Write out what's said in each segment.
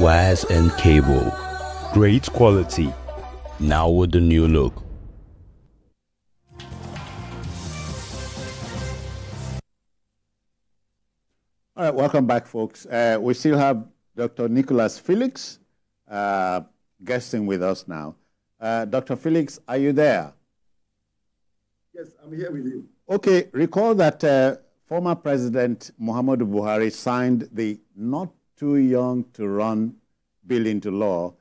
wires and cable. Great quality. Now with the new look. All right, welcome back, folks. We still have Dr. Nicolas Felix guesting with us now. Dr. Felix, are you there? Yes, I'm here with you. Okay, recall that former President Muhammadu Buhari signed the Not Too Young to Run bill into law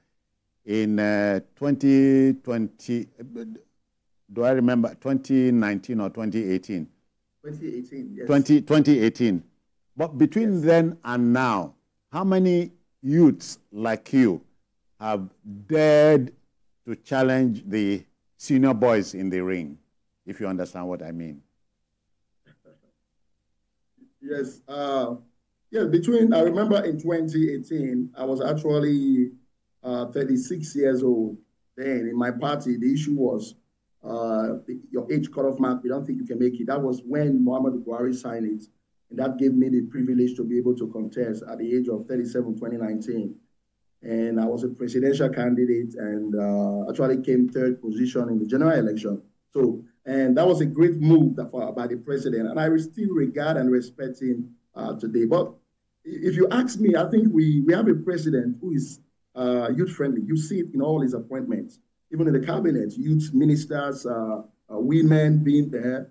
in 2020. Do I remember 2019 or 2018? 2018, yes. 2018. But between then and now, how many youths like you have dared to challenge the senior boys in the ring, if you understand what I mean? Yes. Yeah, I remember in 2018, I was actually 36 years old. Then in my party, the issue was your age cutoff mark. We don't think you can make it. That was when Muhammadu Buhari signed it. And that gave me the privilege to be able to contest at the age of 37, 2019. And I was a presidential candidate and actually came third position in the general election. And that was a great move by the president. And I still regard and respect him today. But if you ask me, I think we have a president who is youth-friendly. You see it in all his appointments, even in the cabinet, youth ministers, women being there.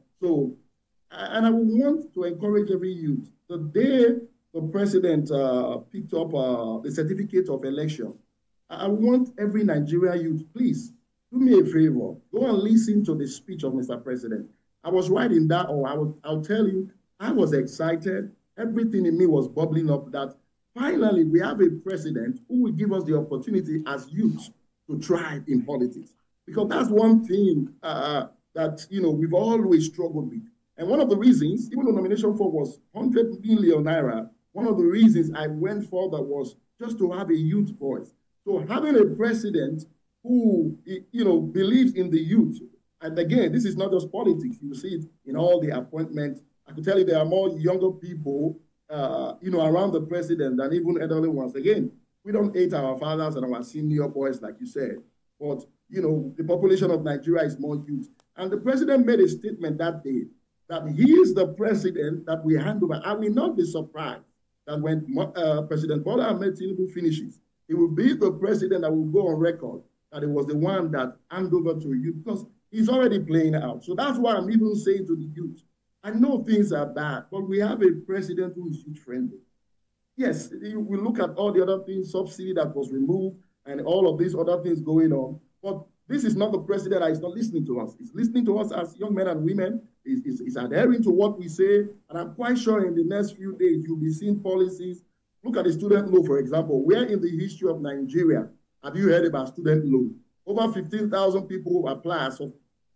And I would want to encourage every youth. The day the president picked up the certificate of election, I want every Nigerian youth, please, do me a favor. Go and listen to the speech of Mr. President. I was writing that, I'll tell you, I was excited. Everything in me was bubbling up that finally we have a president who will give us the opportunity as youth to thrive in politics. Because that's one thing that we've always struggled with. And one of the reasons, even the nomination for was 100 million naira, one of the reasons I went further was just to have a youth voice. So having a president who, believes in the youth, and again, this is not just politics. You see it in all the appointments. I can tell you there are more younger people, around the president than even elderly ones. Again, we don't hate our fathers and our senior boys, like you said, but, the population of Nigeria is more youth. And the president made a statement that day that he is the president that we hand over. I will not be surprised that when President Bola Ahmed Tinubu finishes, he will be the president that will go on record that it was the one that handed over to you, because he's already playing out. So that's why I'm even saying to the youth, I know things are bad, but we have a president who is youth-friendly. Yes, we look at all the other things, subsidy that was removed, and all of these other things going on, but this is not the president that is not listening to us. He's listening to us as young men and women. He's adhering to what we say. And I'm quite sure in the next few days, you'll be seeing policies. Look at the student loan, for example. Where in the history of Nigeria have you heard about student loan? Over 15,000 people applied. So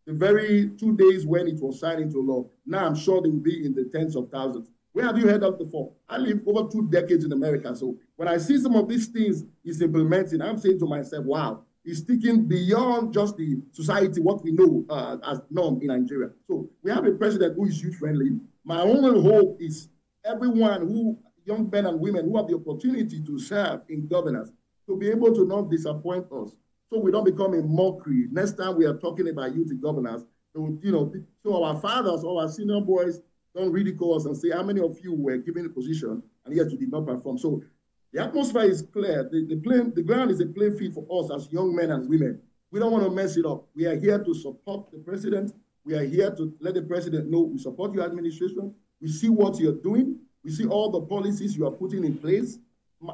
the very 2 days when it was signed into law, now I'm sure they will be in the tens of thousands. Where have you heard that before? I lived over 2 decades in America. So when I see some of these things he's implementing, I'm saying to myself, wow, is sticking beyond just the society, what we know as norm in Nigeria. So we have a president who is youth-friendly. My only hope is everyone young men and women who have the opportunity to serve in governance, to be able to not disappoint us, so we don't become a mockery. Next time we are talking about youth in governance, so our fathers or our senior boys don't ridicule us and say, how many of you were given a position and yet you did not perform? So the atmosphere is clear. The ground is a playing field for us as young men and women. We don't want to mess it up. We are here to support the president. We are here to let the president know we support your administration. We see what you're doing. We see all the policies you are putting in place.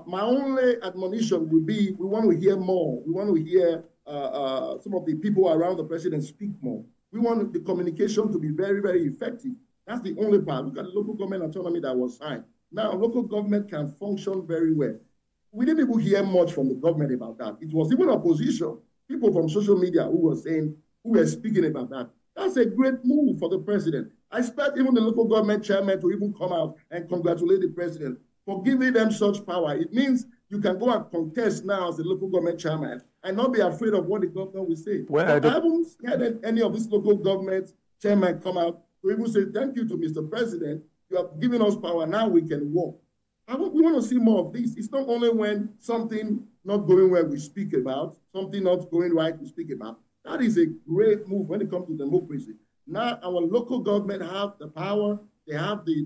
My only admonition will be, we want to hear more. We want to hear some of the people around the president speak more. We want the communication to be very, very effective. That's the only part. Look at the local government autonomy that was signed. Now, local government can function very well. We didn't even hear much from the government about that. It was even opposition, people from social media who were speaking about that. That's a great move for the president. I expect even the local government chairman to even come out and congratulate the president for giving them such power. It means you can go and contest now as the local government chairman and not be afraid of what the governor will say. Well, I haven't heard any of these local government chairmen come out to even say, thank you to Mr. President. You have given us power. Now we can work. We want to see more of this. It's not only when something not going well we speak about, something not going right we speak about. That is a great move when it comes to democracy. Now our local government have the power, they have the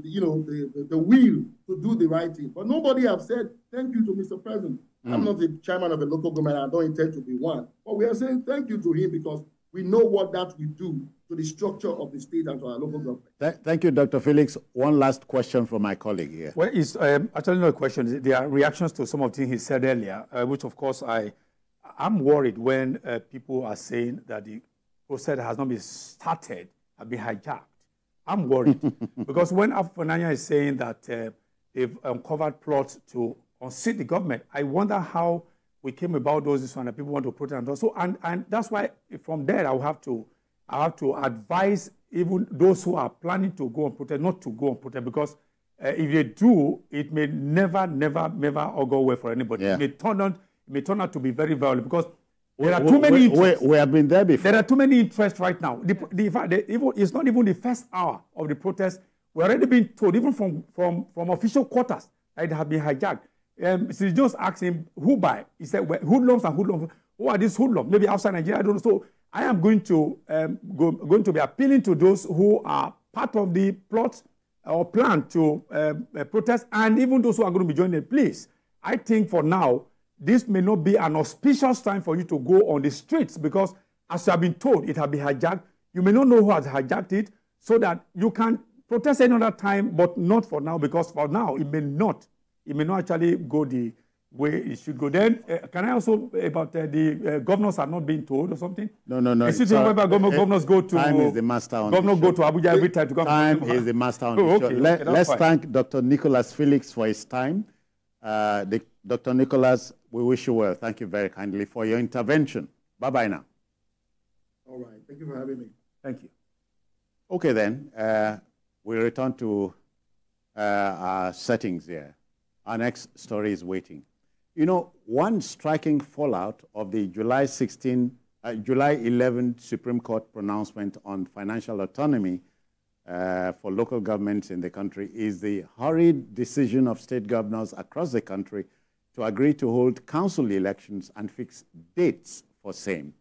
will to do the right thing. But nobody have said thank you to Mr. President. I'm not the chairman of a local government. I don't intend to be one. But we are saying thank you to him because we know what that will do to the structure of the state and to our local government. Thank you, Dr. Felix. One last question from my colleague here. Well, it's actually not a question. There are reactions to some of the things he said earlier, which, of course, I'm worried when people are saying that the process has not been started, have been hijacked. I'm worried because when Afunanya is saying that they've uncovered plots to unseat the government, I wonder how we came about those issues and people want to protest. And, and that's why from there I have to advise even those who are planning to go on protest not to go on protest, because if they do, it may never all go well for anybody. Yeah. It may turn out to be very violent because there are too many interests. We have been there before. There are too many interests right now. It's not even the first hour of the protest. We're already being told, even from official quarters, that it has been hijacked. So just asked him, who by? He said, well, hoodlums and hoodlums. Who are these hoodlums? Maybe outside Nigeria, I don't know. So I am going to be appealing to those who are part of the plot or plan to protest, and even those who are going to be joining. Please, I think for now, this may not be an auspicious time for you to go on the streets, because as you have been told, it has been hijacked. You may not know who has hijacked it, so that you can protest another time, but not for now, because for now, it may not actually go the way it should go. Then, can I also, about the governors are not being told or something? No. Is it about governors go to... Time is the master on Governors go to Abuja every time to come. Time is the master on the show. Let's thank Dr. Nicolas Felix for his time. Dr. Nicolas, we wish you well. Thank you very kindly for your intervention. Bye-bye now. All right. Thank you for having me. Thank you. Okay, then. We return to our settings here. Our next story is waiting. You know, one striking fallout of the July 11 Supreme Court pronouncement on financial autonomy for local governments in the country is the hurried decision of state governors across the country to agree to hold council elections and fix dates for same.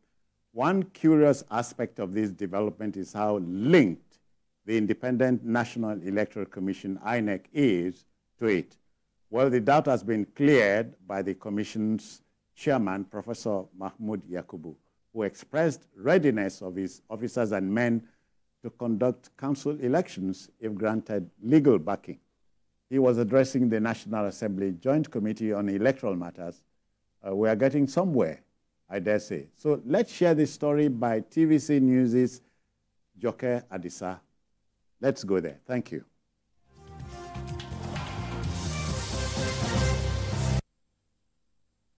One curious aspect of this development is how linked the Independent National Electoral Commission, INEC, is to it. Well, the doubt has been cleared by the Commission's chairman, Professor Mahmoud Yakubu, who expressed readiness of his officers and men to conduct council elections if granted legal backing. He was addressing the National Assembly Joint Committee on Electoral Matters. We are getting somewhere, I dare say. So let's share this story by TVC News' Joke Adisa. Let's go there. Thank you.